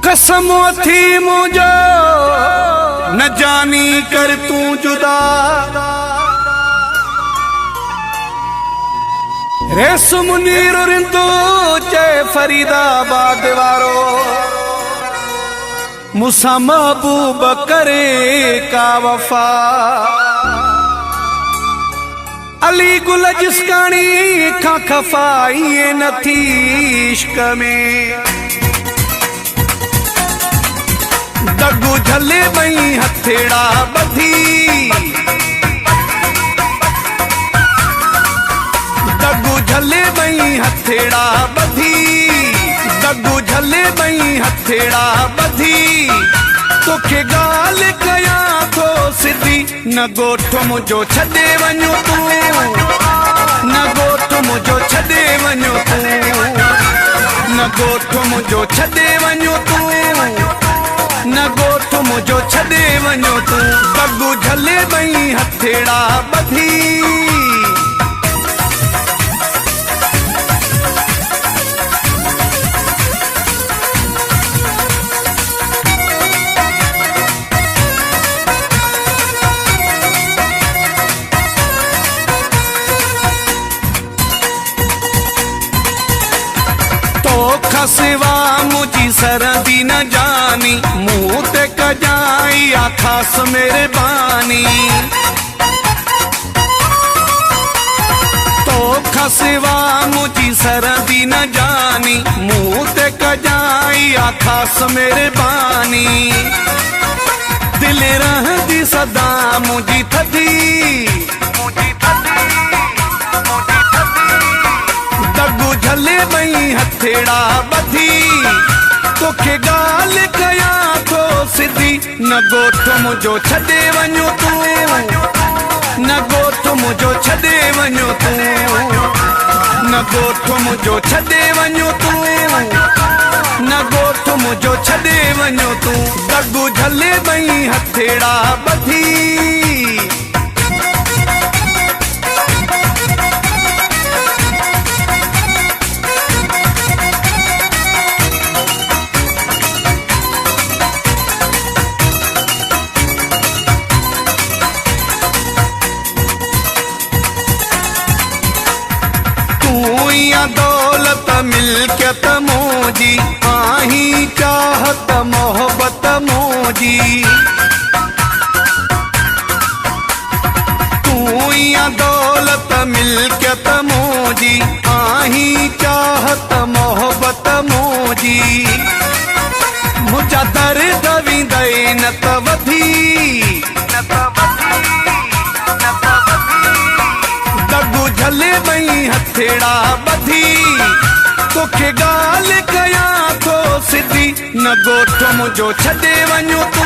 कसमो थी मुझो न जानी कर तू जुदा रेसम नीर रिंदो चे फरीदाबाद वारो मुसा महबूब करे का वफा अली गुल जिसकानी खा खफाई नथी इश्क में दगू झले मई हथेड़ा बधी दगू झले मई हथेड़ा बधी दगू झले मई हथेड़ा बधी तोखे गाल कया थो सिधी न गोठ मुझो छॾे वञो तू न गोठ मुझो छॾे वञो तू न गोठ मुझो छॾे वञो तू न गोठ मुझो छॾे वञो तू दगू झले मई हथेड़ा बधी सिवा मुझी सरदी न जानी मुंह ते कजाई आखास मेरे बानी तो खसिवा मुझी सरदी न जानी मुंह ते कजाई आखास मेरे बानी दिल रहंदी सदा मुझी थदी दगू झले मई हथेड़ा बधी तोखे गाल कया थो सिधी न गोठ मुझो छॾे वञो तू न गोठ मुझो छॾे वञो तू न गोठ मुझो छॾे वञो तू न गोठ मुझो छॾे वञो तू दगू झले मई हथेड़ा बधी दौलत मिल्कियत मोजी आही चाहत मोहब्बत मोजी तू या दौलत मिल्कियत मोजी आही चाहत मोहब्बत मोजी मुझा दर्द विंदई न त वधी दगू झले मई हथेड़ा बधी तोखे गाल कया थो सिधी न गोठ मुझो छॾे वञो तू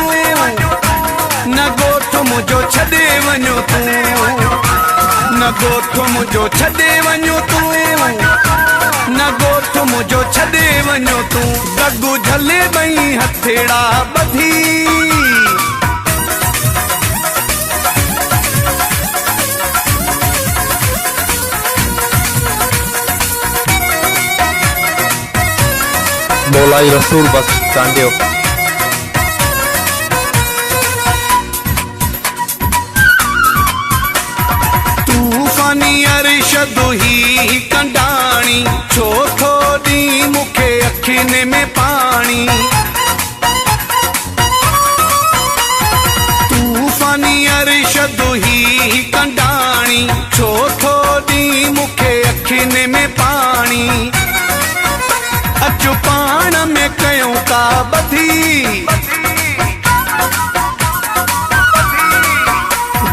न गोठ मुझो छॾे वञो तू न गोठ मुझो छॾे वञो तू न गोठ मुझो छॾे वञो तू दगू झले मई हथेड़ा बधी मौलाई रसूल बख्श चांडियो तूफानी अरशद ही कंडाणी छो थोड़ी मुखे अखियुनि में पानी तूफानी अरशद ही कंडाणी छो थोड़ी मुखे अखियुनि में पानी अचु पाण में कयूं का बधी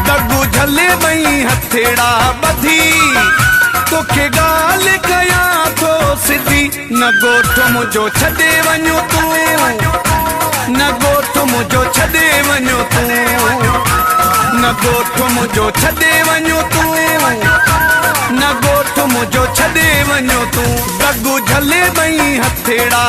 दगू झले मई हथेड़ा बधी तोखे गाल कया थो सिधी न गोठ मुझो छॾे वञो तू न गोठ मुझो छॾे वञो तू न गोठ मुझो छॾे वञो तू न गोठ मुझो छॾे वञो तू दगू झले मई हथेड़ा